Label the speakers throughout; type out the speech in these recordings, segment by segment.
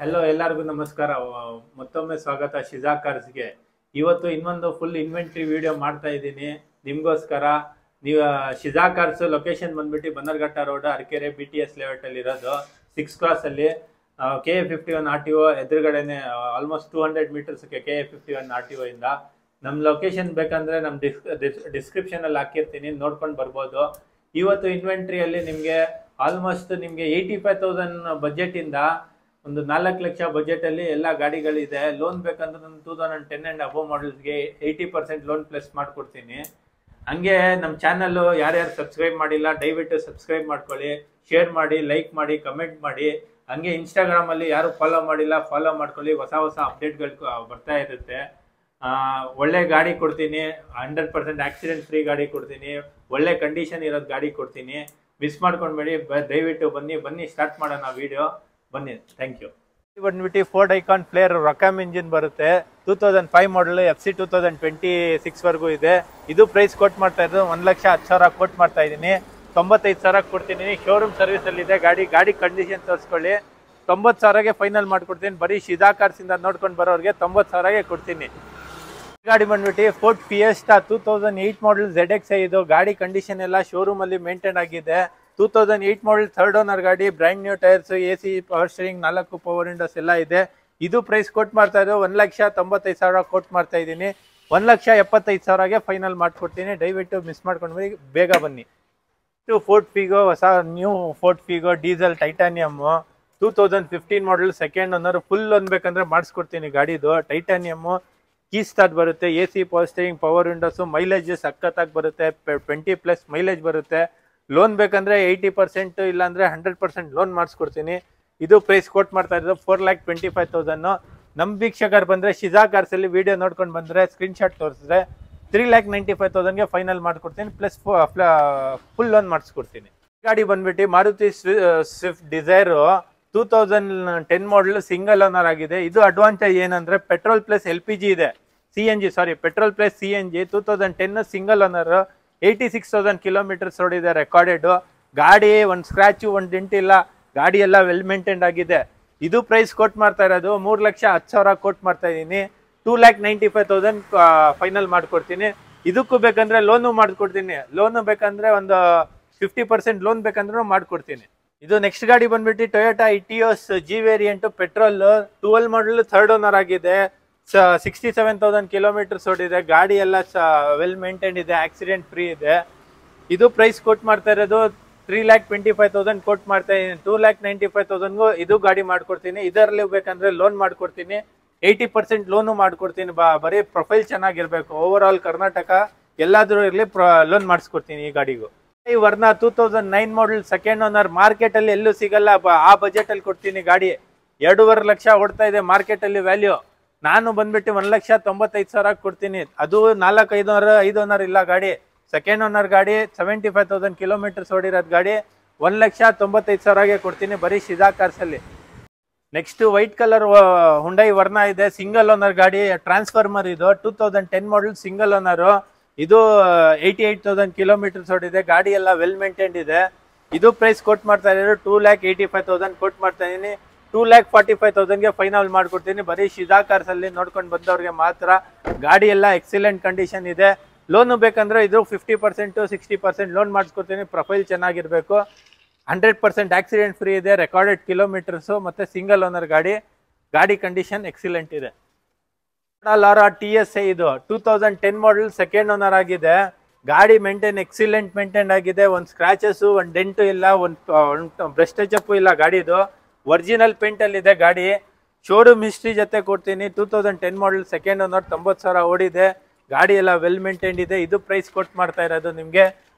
Speaker 1: Hello ಎಲ್ಲರಿಗೂ ನಮಸ್ಕಾರ. ಮತ್ತೊಮ್ಮೆ ಸ್ವಾಗತ ಶಿಜಾ ಕಾರ್ಸ್ಗೆ. ಇವತ್ತು ಇನ್ನೊಂದು ಫುಲ್ ಇನ್ವೆಂಟ್ರಿ ವಿಡಿಯೋ ಮಾಡ್ತಾ ಇದ್ದೀನಿ ನಿಮಗೋಸ್ಕರ. ನೀವು ಶಿಜಾ ಕಾರ್ಸ್ ಲೊಕೇಶನ್ ಬಂದ್ಬಿಟ್ಟು Bannerghatta road, Arakere BTS layout ಅಲ್ಲಿ ಇರೋದು, 6 ಕ್ರಾಸ್ ಅಲ್ಲಿ. KA51 RTO ಎದುರುಗಡೆನೆ, ಆಲ್ಮೋಸ್ಟ್ 200 ಮೀಟರ್ಸ್ KA51 RTO ಇಂದ. ನಮ್ಮ ಲೊಕೇಶನ್ ಬೇಕಂದ್ರೆ ನಮ್ಮ ಡಿಸ್ಕ್ರಿಪ್ಷನ್ ಅಲ್ಲಿ ಹಾಕಿರ್ತೀನಿ, ನೋಡ್ಕೊಂಡು ಬರ್ಬೋದು. ಇವತ್ತು ಇನ್ವೆಂಟ್ರಿಯಲ್ಲಿ ನಿಮಗೆ ಆಲ್ಮೋಸ್ಟ್ ನಿಮಗೆ 85,000 ಬಜೆಟ್ ಇಂದ ಒಂದು 4 ಲಕ್ಷ ಬಜೆಟ್ ಅಲ್ಲಿ ಎಲ್ಲ ಗಾಡಿಗಳಿದೆ. ಲೋನ್ ಬೇಕಂದ್ರೆ ನಾನು 2010 ಅಂಡ್ ಅಬೋ ಮಾಡಲ್ಸ್ಗೆ 80% ಲೋನ್ ಪ್ಲಸ್ ಮಾಡ್ಕೊಡ್ತೀನಿ. ಹಂಗೆ ನಮ್ಮ ಚಾನಲ್ ಯಾರ್ಯಾರು ಸಬ್ಸ್ಕ್ರೈಬ್ ಮಾಡಿಲ್ಲ ದಯವಿಟ್ಟು ಸಬ್ಸ್ಕ್ರೈಬ್ ಮಾಡ್ಕೊಳ್ಳಿ, ಶೇರ್ ಮಾಡಿ, ಲೈಕ್ ಮಾಡಿ, ಕಮೆಂಟ್ ಮಾಡಿ. ಹಂಗೆ ಇನ್ಸ್ಟಾಗ್ರಾಮ್ ಅಲ್ಲಿ ಯಾರು ಫಾಲೋ ಮಾಡಿಲ್ಲ ಫಾಲೋ ಮಾಡ್ಕೊಳ್ಳಿ, ಹೊಸ ಹೊಸ ಅಪ್ಡೇಟ್ಗಳು ಬರ್ತಾ ಇರುತ್ತೆ. ಒಳ್ಳೆ ಗಾಡಿ ಕೊಡ್ತೀನಿ, 100% ಆಕ್ಸಿಡೆಂಟ್ ಫ್ರೀ ಗಾಡಿ ಕೊಡ್ತೀನಿ, ಒಳ್ಳೆ ಕಂಡೀಷನ್ ಇರೋದು ಗಾಡಿ ಕೊಡ್ತೀನಿ. ಮಿಸ್ ಮಾಡ್ಕೊಂಡ್ಬೇಡಿ, ದಯವಿಟ್ಟು ಬನ್ನಿ ಸ್ಟಾರ್ಟ್ ಮಾಡೋಣ ವಿಡಿಯೋ. ಬನ್ನಿ, ಥ್ಯಾಂಕ್ ಯು. ಬಂದ್ಬಿಟ್ಟು ಫೋರ್ಡ್ ಐಕಾನ್ ಫ್ಲೇರ್ ರೊಕಾಮ್ ಇಂಜಿನ್ ಬರುತ್ತೆ, 2005 ಮಾಡಲ್, FC 2026 ವರೆಗೂ ಇದೆ. ಇದು ಪ್ರೈಸ್ ಕೋಟ್ ಮಾಡ್ತಾ ಇರೋದು 1,10,000 ಕೋಟ್ ಮಾಡ್ತಾ ಇದ್ದೀನಿ. 95,000 ಕೊಡ್ತೀನಿ. ಶೋರೂಮ್ ಸರ್ವಿಸ್ ಅಲ್ಲಿ ಇದೆ ಗಾಡಿ ಕಂಡೀಷನ್ ತೋರಿಸ್ಕೊಳ್ಳಿ. 90,000ಗೆ ಫೈನಲ್ ಮಾಡ್ಕೊಡ್ತೀನಿ. ಬರೀ ಶಿಜಾ ಕಾರ್ಸ್ ಇಂದ ನೋಡ್ಕೊಂಡು ಬರೋರಿಗೆ 90,000ಗೆ ಕೊಡ್ತೀನಿ. ಗಾಡಿ ಬಂದ್ಬಿಟ್ಟು ಫೋರ್ಡ್ ಫಿಯೆಸ್ಟಾ 2008 ಮಾಡಲ್ ZXi. ಇದು ಗಾಡಿ ಕಂಡೀಷನ್ ಎಲ್ಲ ಶೋರೂಮ್ ಅಲ್ಲಿ ಮೇಂಟೈನ್ ಆಗಿದೆ. 2008 ಮಾಡಲ್, 3rd ಓನರ್ ಗಾಡಿ, brand new tyres, AC, power steering, 4 power Windows ಎಲ್ಲ ಇದೆ. ಇದು ಪ್ರೈಸ್ ಕೋಟ್ ಮಾಡ್ತಾ ಇದ್ದು 1,95,000 ಕೋಟ್ ಮಾಡ್ತಾ ಇದ್ದೀನಿ. 1,75,000ಗೆ ಫೈನಲ್ ಮಾಡ್ಕೊಡ್ತೀನಿ. ದಯವಿಟ್ಟು ಮಿಸ್ ಮಾಡ್ಕೊಂಡು ಬೇಗ ಬನ್ನಿ. ಫೋರ್ಡ್ ಫಿಗೋ, ಹೊಸ new Ford Figo diesel titanium, 2015 ಮಾಡಲ್, 2nd ಓನರ್. ಫುಲ್ ಲೋನ್ ಬೇಕಂದ್ರೆ ಮಾಡಿಸ್ಕೊಡ್ತೀನಿ. ಗಾಡಿದು ಟೈಟಾನಿಯಮ್, ಕೀ ಸ್ಟಾರ್ಟ್ ಬರುತ್ತೆ, AC, power steering, power windows, mileage ಸಖತ್ತಾಗಿ ಬರುತ್ತೆ, 20+ ಮೈಲೇಜ್ ಬರುತ್ತೆ. ಲೋನ್ ಬೇಕಂದ್ರೆ 80% ಇಲ್ಲಾಂದ್ರೆ 100% ಲೋನ್ ಮಾಡಿಸ್ಕೊಡ್ತೀನಿ. ಇದು ಪ್ರೈಸ್ ಕೋಟ್ ಮಾಡ್ತಾ ಇರೋದು 4,25,000. ನಮ್ಮ ವೀಕ್ಷಕರು ಬಂದ್ರೆ ಶಿಜಾ ಕಾರ್ಸ್ ಅಲ್ಲಿ ವಿಡಿಯೋ ನೋಡ್ಕೊಂಡು ಬಂದ್ರೆ ಸ್ಕ್ರೀನ್ಶಾಟ್ ತೋರಿಸಿದ್ರೆ 3,95,000ಗೆ ಫೈನಲ್ ಮಾಡ್ಕೊಡ್ತೀನಿ, ಪ್ಲಸ್ ಫುಲ್ ಲೋನ್ ಮಾಡಿಸ್ಕೊಡ್ತೀನಿ. ಗಾಡಿ ಬಂದ್ಬಿಟ್ಟು Maruti Swift Dzire 2010 model, single owner ಆಗಿದೆ. ಇದು ಅಡ್ವಾಂಟೇಜ್ ಏನಂದ್ರೆ ಪೆಟ್ರೋಲ್ ಪ್ಲಸ್ LPG ಇದೆ, petrol plus CNG. 2010 single owner, 86,000 kilometres ಓಡಿದೆ ರೆಕಾರ್ಡೆಡ್. ಗಾಡಿ ಒಂದು ಸ್ಕ್ರಾಚು, ಒಂದು ಡೆಂಟ್ ಇಲ್ಲ, ಗಾಡಿ ಎಲ್ಲ ವೆಲ್ ಮೇಂಟೈನ್ಡ್ ಆಗಿದೆ. ಇದು ಪ್ರೈಸ್ ಕೋಟ್ ಮಾಡ್ತಾ ಇರೋದು 3,10,000 ಕೋಟ್ ಮಾಡ್ತಾ ಇದ್ದೀನಿ. 2,95,000 ಫೈನಲ್ ಮಾಡ್ಕೊಡ್ತೀನಿ. ಇದಕ್ಕೂ ಬೇಕಂದ್ರೆ ಲೋನು ಮಾಡ್ಕೊಡ್ತೀನಿ. ಲೋನು ಬೇಕಂದ್ರೆ ಒಂದು 50% ಲೋನ್ ಬೇಕಂದ್ರೂ ಮಾಡ್ಕೊಡ್ತೀನಿ. ಇದು ನೆಕ್ಸ್ಟ್ ಗಾಡಿ ಬಂದ್ಬಿಟ್ಟು Toyota Etios G variant, petrol, 12 ಮಾಡಲ್, 3rd ಓನರ್ ಆಗಿದೆ. 67,000 ಕಿಲೋಮೀಟರ್ಸ್ ಓಡಿದೆ. ಗಾಡಿ ಎಲ್ಲ ವೆಲ್ ಮೇಂಟೈನ್ ಇದೆ, ಆಕ್ಸಿಡೆಂಟ್ ಫ್ರೀ ಇದೆ. ಇದು ಪ್ರೈಸ್ ಕೋಟ್ ಮಾಡ್ತಾ ಇರೋದು 3,25,000 ಕೋಟ್ ಮಾಡ್ತಾ ಇದ್ದೀನಿ. 2,95,000ಗೂ ಇದು ಗಾಡಿ ಮಾಡ್ಕೊಡ್ತೀನಿ. ಇದರಲ್ಲಿ ಬೇಕಂದ್ರೆ ಲೋನ್ ಮಾಡ್ಕೊಡ್ತೀನಿ, 80% ಲೋನು ಮಾಡ್ಕೊಡ್ತೀನಿ. ಬರೀ ಪ್ರೊಫೈಲ್ ಚೆನ್ನಾಗಿರ್ಬೇಕು, ಓವರ್ ಆಲ್ ಕರ್ನಾಟಕ ಎಲ್ಲಾದ್ರೂ ಇರಲಿ ಲೋನ್ ಮಾಡಿಸ್ಕೊಡ್ತೀನಿ ಈ ಗಾಡಿಗೂ. ಈ ವರ್ನಾ 2009 ಮಾಡಲ್, 2nd ಓನರ್, ಮಾರ್ಕೆಟ್ ಅಲ್ಲಿ ಎಲ್ಲೂ ಸಿಗಲ್ಲ, ಆ ಬಜೆಟ್ ಅಲ್ಲಿ ಕೊಡ್ತೀನಿ. ಗಾಡಿ 2.5 ಲಕ್ಷ ಓಡ್ತಾ ಇದೆ ಮಾರ್ಕೆಟ್ ಅಲ್ಲಿ ವ್ಯಾಲ್ಯೂ. ನಾನು ಬಂದ್ಬಿಟ್ಟು 1,95,000 ಕೊಡ್ತೀನಿ. ಅದು 5 ಓನರ್ ಇಲ್ಲ ಗಾಡಿ, 2nd ಓನರ್ ಗಾಡಿ, 75,000 ಕಿಲೋಮೀಟರ್ಸ್ ಓಡಿರೋದು ಗಾಡಿ. 1,95,000ಗೆ ಕೊಡ್ತೀನಿ ಬರೀ ಶಿಜಾ ಕಾರ್ಸ್ ಅಲ್ಲಿ. Next white colour Hyundai Verna ಇದೆ, ಸಿಂಗಲ್ ಓನರ್ ಗಾಡಿ, ಟ್ರಾನ್ಸ್ಫಾರ್ಮರ್. ಇದು 2010 ಮಾಡಲ್, ಸಿಂಗಲ್ ಓನರ್. ಇದು 88,000 ಕಿಲೋಮೀಟರ್ಸ್ ಓಡಿದೆ. ಗಾಡಿ ಎಲ್ಲ ವೆಲ್ ಮೇಂಟೈನ್ಡ್ ಇದೆ. ಇದು ಪ್ರೈಸ್ ಕೋಟ್ ಮಾಡ್ತಾ ಇದ್ದಾರೆ 2,85,000 ಕೋಟ್ ಮಾಡ್ತಾ ಇದೀನಿ. 2,45,000ಗೆ ಫೈನಲ್ ಮಾಡ್ಕೊಡ್ತೀನಿ. ಬರೀ ಶಿಜಾ ಕಾರ್ಸ್ ಅಲ್ಲಿ ನೋಡ್ಕೊಂಡು ಬಂದವ್ರಿಗೆ ಮಾತ್ರ. ಗಾಡಿ ಎಲ್ಲ ಎಕ್ಸಿಲೆಂಟ್ ಕಂಡೀಷನ್ ಇದೆ. ಲೋನು ಬೇಕಂದ್ರೆ ಇದು 50% 60% ಲೋನ್ ಮಾಡಿಸ್ಕೊಡ್ತೀನಿ. ಪ್ರೊಫೈಲ್ ಚೆನ್ನಾಗಿರ್ಬೇಕು, 100% ಆಕ್ಸಿಡೆಂಟ್ ಫ್ರೀ ಇದೆ, ರೆಕಾರ್ಡೆಡ್ ಕಿಲೋಮೀಟರ್ಸು, ಮತ್ತೆ ಸಿಂಗಲ್ ಓನರ್ ಗಾಡಿ ಕಂಡೀಷನ್ ಎಕ್ಸಿಲೆಂಟ್ ಇದೆ. ಲಾರಾ TSI, ಇದು 2010 ಮಾಡಲ್, 2nd ಓನರ್ ಆಗಿದೆ. ಗಾಡಿ ಎಕ್ಸಿಲೆಂಟ್ ಮೇಂಟೈನ್ ಆಗಿದೆ. ಒಂದು ಸ್ಕ್ರಾಚಸ್, ಒಂದು ಡೆಂಟು ಇಲ್ಲ, ಒಂದು ಬ್ರಷ್ ಟಚಪ್ ಇಲ್ಲ. ಗಾಡಿದು ಒರಿಜಿನಲ್ ಪೇಂಟ್ ಅಲ್ಲಿ ಇದೆ ಗಾಡಿ. ಶೋರೂಮ್ ಹಿಸ್ಟ್ರಿ ಜೊತೆ ಕೊಡ್ತೀನಿ. 2010 ಮಾಡಲ್, 2nd ಓನರ್, 90,000 ಓಡಿದೆ. ಗಾಡಿ ಎಲ್ಲ ವೆಲ್ ಮೇಂಟೈನ್ಡ್ ಇದೆ. ಇದು ಪ್ರೈಸ್ ಕೋಟ್ ಮಾಡ್ತಾ ಇರೋದು ನಿಮಗೆ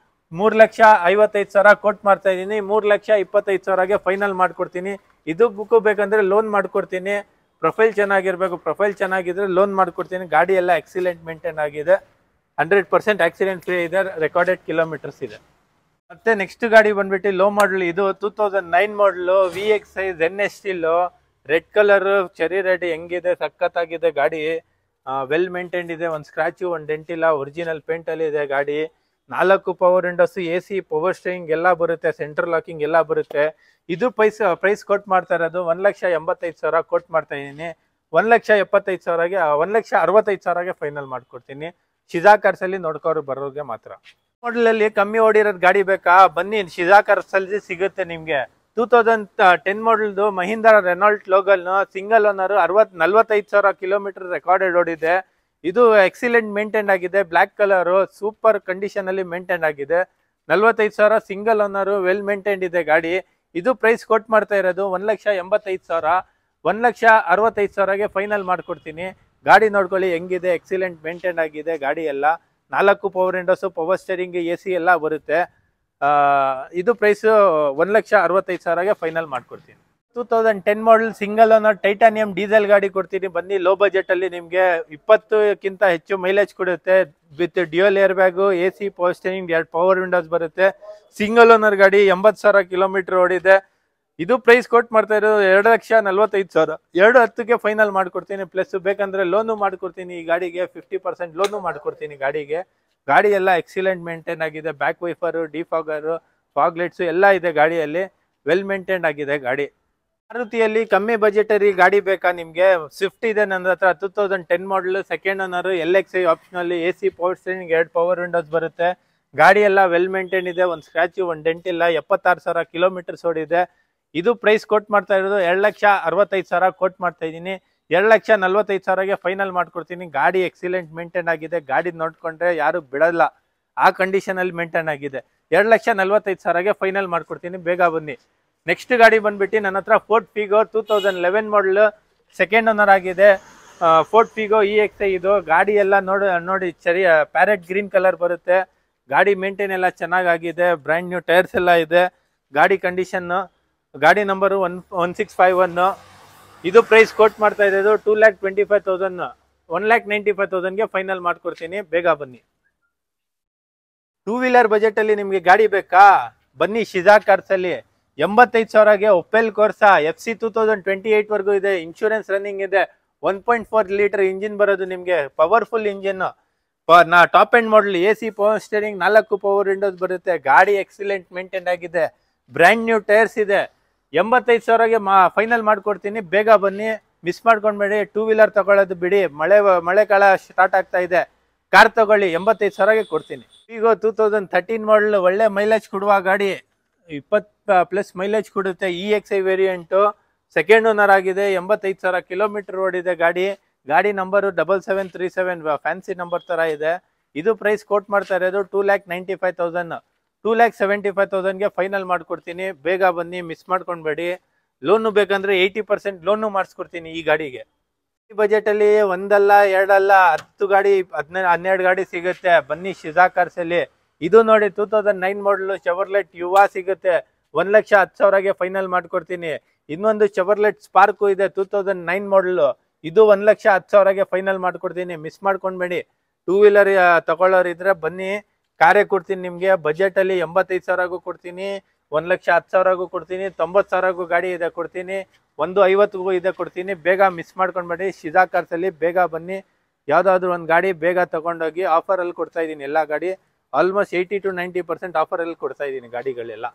Speaker 1: 3,55,000 ಕೋಟ್ ಮಾಡ್ತಾ ಇದ್ದೀನಿ. 3,25,000ಗೆ ಫೈನಲ್ ಮಾಡ್ಕೊಡ್ತೀನಿ. ಇದು ಬುಕ್ ಬೇಕಂದ್ರೆ ಲೋನ್ ಮಾಡ್ಕೊಡ್ತೀನಿ. ಪ್ರೊಫೈಲ್ ಚೆನ್ನಾಗಿರ್ಬೇಕು, ಪ್ರೊಫೈಲ್ ಚೆನ್ನಾಗಿದ್ರೆ ಲೋನ್ ಮಾಡ್ಕೊಡ್ತೀನಿ. ಗಾಡಿ ಎಲ್ಲ ಎಕ್ಸಿಲೆಂಟ್ ಮೇಂಟೈನ್ ಆಗಿದೆ, 100% ಆಕ್ಸಿಡೆಂಟ್ ಫ್ರೀ ಇದೆ, ರೆಕಾರ್ಡೆಡ್ ಕಿಲೋಮೀಟರ್ಸ್ ಇದೆ. ಮತ್ತೆ ನೆಕ್ಸ್ಟ್ ಗಾಡಿ ಬಂದ್ಬಿಟ್ಟು ಲೋ ಮಾಡಲ್, ಇದು 2009 ಮಾಡಲು, VXi ZN steel, red colour, cherry red ಹೆಂಗಿದೆ, ಸಖತ್ತಾಗಿದೆ ಗಾಡಿ. ವೆಲ್ ಮೇಂಟೈನ್ಡ್ ಇದೆ, ಒಂದು ಸ್ಕ್ರಾಚು, ಒಂದು ಡೆಂಟ್ ಇಲ್ಲ, ಒರಿಜಿನಲ್ ಪೇಂಟ್ ಅಲ್ಲಿ ಇದೆ ಗಾಡಿ. 4 power Windows, AC, power steering ಎಲ್ಲ ಬರುತ್ತೆ, ಸೆಂಟ್ರಲ್ ಲಾಕಿಂಗ್ ಎಲ್ಲ ಬರುತ್ತೆ. ಇದು ಪ್ರೈಸ್ ಕೋಟ್ ಮಾಡ್ತಾ ಇರೋದು 1,85,000 ಕೋಟ್ ಮಾಡ್ತಾ ಇದ್ದೀನಿ. 1,75,000ಗೆ 1,65,000ಗೆ ಫೈನಲ್ ಮಾಡ್ಕೊಡ್ತೀನಿ. ಶಿಜಾ ಕಾರ್ಸ್ ಅಲ್ಲಿ ನೋಡ್ಕೋರು ಬರೋರಿಗೆ ಮಾತ್ರ. ಮಾಡಲ್ ಅಲ್ಲಿ ಕಮ್ಮಿ ಓಡಿರೋದು ಗಾಡಿ ಬೇಕಾ, ಬನ್ನಿ ಶಿಜಾ ಕಾರ್ಸ್ ಅಲ್ಲಿ ಸಿಗುತ್ತೆ ನಿಮ್ಗೆ. 2010 ಮಾಡಲ್ದು Mahindra Renault Logan single owner 45,000 kilometre recorded ಓಡಿದೆ. ಇದು ಎಕ್ಸಿಲೆಂಟ್ ಮೇಂಟೈನ್ ಆಗಿದೆ, ಬ್ಲಾಕ್ ಕಲರ್ ಸೂಪರ್ ಕಂಡೀಷನ್ ಅಲ್ಲಿ ಮೇಂಟೈನ್ ಆಗಿದೆ. 45,000 ಸಿಂಗಲ್ ಓನರ್, ವೆಲ್ ಮೇಂಟೈನ್ಡ್ ಇದೆ ಗಾಡಿ. ಇದು ಪ್ರೈಸ್ ಕೊಟ್ ಮಾಡ್ತಾ ಇರೋದು 1,85,000. 1,65,000ಗೆ ಫೈನಲ್ ಮಾಡ್ಕೊಡ್ತೀನಿ. ಗಾಡಿ ನೋಡ್ಕೊಳ್ಳಿ ಹೆಂಗಿದೆ, ಎಕ್ಸಿಲೆಂಟ್ ಮೇಂಟೈನ್ ಆಗಿದೆ ಗಾಡಿ ಎಲ್ಲ. 4 power Windows, power steering, AC ಎಲ್ಲ ಬರುತ್ತೆ. ಇದು ಪ್ರೈಸ್ 1,65,000ಗೆ ಫೈನಲ್ ಮಾಡ್ಕೊಡ್ತೀನಿ. 2010 model single owner titanium diesel ಗಾಡಿ ಕೊಡ್ತೀನಿ. ಬನ್ನಿ, ಲೋ ಬಜೆಟ್ ಅಲ್ಲಿ ನಿಮ್ಗೆ 20ಕ್ಕಿಂತ ಹೆಚ್ಚು ಮೈಲೇಜ್ ಕೊಡುತ್ತೆ. With dual air bag, AC, power steering, 2 power windows ಬರುತ್ತೆ. ಸಿಂಗಲ್ ಓನರ್ ಗಾಡಿ, 80,000 ಕಿಲೋಮೀಟರ್ ಓಡಿದೆ. ಇದು ಪ್ರೈಸ್ ಕೊಟ್ ಮಾಡ್ತಾ ಇರೋದು 2,45,000. 2,10ಗೆ ಫೈನಲ್ ಮಾಡ್ಕೊಡ್ತೀನಿ. ಪ್ಲಸ್ ಬೇಕಂದ್ರೆ ಲೋನು ಮಾಡ್ಕೊಡ್ತೀನಿ. ಈ ಗಾಡಿಗೆ 50% ಲೋನು ಮಾಡ್ಕೊಡ್ತೀನಿ ಗಾಡಿಗೆ. ಗಾಡಿ ಎಲ್ಲ ಎಕ್ಸಿಲೆಂಟ್ ಮೇಂಟೈನ್ ಆಗಿದೆ. Back wiper, defogger, fog lights ಎಲ್ಲ ಇದೆ ಗಾಡಿಯಲ್ಲಿ. ವೆಲ್ ಮೇಂಟೈನ್ ಆಗಿದೆ ಗಾಡಿ. ಮಾರುತಿಯಲ್ಲಿ ಕಮ್ಮಿ ಬಜೆಟರಿ ಗಾಡಿ ಬೇಕಾ ನಿಮಗೆ? ಸ್ವಿಫ್ಟ್ ಇದೆ ನನ್ನ ಹತ್ರ, 2010 model, second owner, LXI optional, AC, power steering, 2 power windows ಬರುತ್ತೆ. ಗಾಡಿ ಎಲ್ಲ ವೆಲ್ ಮೇಂಟೈನ್ ಇದೆ. ಒಂದು ಸ್ಕ್ರಾಚು, ಒಂದು ಡೆಂಟ್ ಇಲ್ಲ. 76,000 ಕಿಲೋಮೀಟರ್ಸ್ ಓಡಿದೆ. ಇದು ಪ್ರೈಸ್ ಕೊಟ್ ಮಾಡ್ತಾ ಇರೋದು 2,65,000 ಕೋಟ್ ಮಾಡ್ತಾ ಇದ್ದೀನಿ. 2,45,000ಗೆ ಫೈನಲ್ ಮಾಡ್ಕೊಡ್ತೀನಿ. ಗಾಡಿ ಎಕ್ಸಿಲೆಂಟ್ ಮೇಂಟೈನ್ ಆಗಿದೆ. ಗಾಡಿ ನೋಡ್ಕೊಂಡ್ರೆ ಯಾರು ಬಿಡಲ್ಲ, ಆ ಕಂಡೀಷನ್ ಅಲ್ಲಿ ಮೇಂಟೈನ್ ಆಗಿದೆ. 2,45,000ಗೆ ಫೈನಲ್ ಮಾಡ್ಕೊಡ್ತೀನಿ. ಬೇಗ ಬನ್ನಿ. ನೆಕ್ಸ್ಟ್ ಗಾಡಿ ಬಂದ್ಬಿಟ್ಟು ನನ್ನ ಹತ್ರ ಫೋರ್ಡ್ ಫಿಗೋ 2011 ಮಾಡಲ್, ಸೆಕೆಂಡ್ ಓನರ್ ಆಗಿದೆ. ಫೋರ್ಡ್ ಫಿಗೋ EXI ಇದು. ಗಾಡಿ ಎಲ್ಲ ನೋಡಿ ಸರಿ ಪ್ಯಾರೆಟ್ ಗ್ರೀನ್ ಕಲರ್ ಬರುತ್ತೆ. ಗಾಡಿ ಮೇಂಟೈನ್ ಎಲ್ಲ ಚೆನ್ನಾಗಿದೆ. ಬ್ರ್ಯಾಂಡ್ ನ್ಯೂ ಟೈರ್ಸ್ ಎಲ್ಲ ಇದೆ. ಗಾಡಿ ಕಂಡೀಷನ್, ಗಾಡಿ ನಂಬರು 1651. ಇದು ಪ್ರೈಸ್ ಕೋಟ್ ಮಾಡ್ತಾ ಇರೋದು 2,25,000. 1,95,000ಗೆ ಫೈನಲ್ ಮಾಡ್ಕೊಡ್ತೀನಿ. ಬೇಗ ಬನ್ನಿ. 2 ವೀಲರ್ ಬಜೆಟ್ ಅಲ್ಲಿ ನಿಮ್ಗೆ ಗಾಡಿ ಬೇಕಾ? ಬನ್ನಿ ಶಿಜಾ ಕಾರ್ಸ್ ಅಲ್ಲಿ. 85,000ಗೆ ಒಪೆಲ್ ಕೋರ್ಸಾ FC 2028 ವರೆಗೂ ಇದೆ. ಇನ್ಶೂರೆನ್ಸ್ ರನ್ನಿಂಗ್ ಇದೆ. 1.4 ಲೀಟರ್ ಇಂಜಿನ್ ಬರೋದು ನಿಮ್ಗೆ. Powerful engine. Top end model, AC, power steering, 4 power windows ಬರುತ್ತೆ. ಗಾಡಿ ಎಕ್ಸಿಲೆಂಟ್ ಮೇಂಟೈನ್ ಆಗಿದೆ. ಬ್ರ್ಯಾಂಡ್ ನ್ಯೂ ಟೈರ್ಸ್ ಇದೆ. 85,000ಗೆ ಫೈನಲ್ ಮಾಡ್ಕೊಡ್ತೀನಿ. ಬೇಗ ಬನ್ನಿ, ಮಿಸ್ ಮಾಡ್ಕೊಂಡ್ಬೇಡಿ. 2 ವೀಲರ್ ತಗೊಳ್ಳೋದು ಬಿಡಿ, ಮಳೆಗಾಲ ಸ್ಟಾರ್ಟ್ ಆಗ್ತಾ ಇದೆ. ಕಾರ್ ತಗೊಳ್ಳಿ, 85,000ಗೆ ಕೊಡ್ತೀನಿ. ಈಗ 2013 ಮಾಡಲ್, ಒಳ್ಳೆ ಮೈಲೇಜ್ ಕೊಡುವ ಗಾಡಿ, 20+ ಮೈಲೇಜ್ ಕೊಡುತ್ತೆ. EXI ವೇರಿಯಂಟು, ಸೆಕೆಂಡ್ ಓನರ್ ಆಗಿದೆ. 85,000 ಕಿಲೋಮೀಟರ್ ಓಡಿದೆ ಗಾಡಿ. ಗಾಡಿ ನಂಬರು 7737, ಫ್ಯಾನ್ಸಿ ನಂಬರ್ ತರ ಇದೆ. ಇದು ಪ್ರೈಸ್ ಕೋಟ್ ಮಾಡ್ತಾ ಇರೋದು 2,95,000. 2,75,000ಗೆ ಫೈನಲ್ ಮಾಡ್ಕೊಡ್ತೀನಿ. ಬೇಗ ಬನ್ನಿ, ಮಿಸ್ ಮಾಡ್ಕೊಂಡ್ಬೇಡಿ. ಲೋನು ಬೇಕಂದ್ರೆ 80% ಲೋನು ಮಾಡಿಸ್ಕೊಡ್ತೀನಿ ಈ ಗಾಡಿಗೆ. ಈ ಬಜೆಟ್ ಅಲ್ಲಿ ಒಂದಲ್ಲ ಎರಡಲ್ಲ 10 ಗಾಡಿ, 12 ಗಾಡಿ ಸಿಗುತ್ತೆ. ಬನ್ನಿ ಶಿಜಾ ಕಾರ್ಸ್ ಅಲ್ಲಿ. ಇದು ನೋಡಿ 2009 ಮಾಡಲ್ ಚೆವರ್ಲೆಟ್ ಯುವಾ ಸಿಗುತ್ತೆ. 1,10,000ಗೆ ಫೈನಲ್ ಮಾಡ್ಕೊಡ್ತೀನಿ. ಇನ್ನೊಂದು ಚೆವರ್ಲೆಟ್ ಸ್ಪಾರ್ಕು ಇದೆ 2009 ಮಾಡಲ್. ಇದು 1,10,000ಗೆ ಫೈನಲ್ ಮಾಡ್ಕೊಡ್ತೀನಿ. ಮಿಸ್ ಮಾಡ್ಕೊಂಡ್ಬೇಡಿ. 2 ವೀಲರ್ ತಗೊಳ್ಳೋರು ಇದ್ರೆ ಬನ್ನಿ, ಕಾರೇ ಕೊಡ್ತೀನಿ ನಿಮ್ಗೆ. ಬಜೆಟ್ ಅಲ್ಲಿ 85,000ಗೂ ಕೊಡ್ತೀನಿ, 1,10,000ಗೂ ಕೊಡ್ತೀನಿ, 90,000ಗೂ ಗಾಡಿ ಇದೆ ಕೊಡ್ತೀನಿ, 150ಗೂ ಇದೆ ಕೊಡ್ತೀನಿ. ಬೇಗ ಮಿಸ್ ಮಾಡ್ಕೊಂಡ್ಬೇಡಿ. ಶಿಜಾ ಕಾರ್ಸ್ ಅಲ್ಲಿ ಬೇಗ ಬನ್ನಿ. ಯಾವ್ದಾದ್ರು ಒಂದು ಗಾಡಿ ಬೇಗ ತಗೊಂಡೋಗಿ. ಆಫರ್ ಅಲ್ಲಿ ಕೊಡ್ತಾ ಇದ್ದೀನಿ ಎಲ್ಲ ಗಾಡಿ. ಆಲ್ಮೋಸ್ಟ್ 80 to 90% ಆಫರ್ ಅಲ್ಲಿ ಕೊಡ್ತಾ ಇದ್ದೀನಿ ಗಾಡಿಗಳೆಲ್ಲ.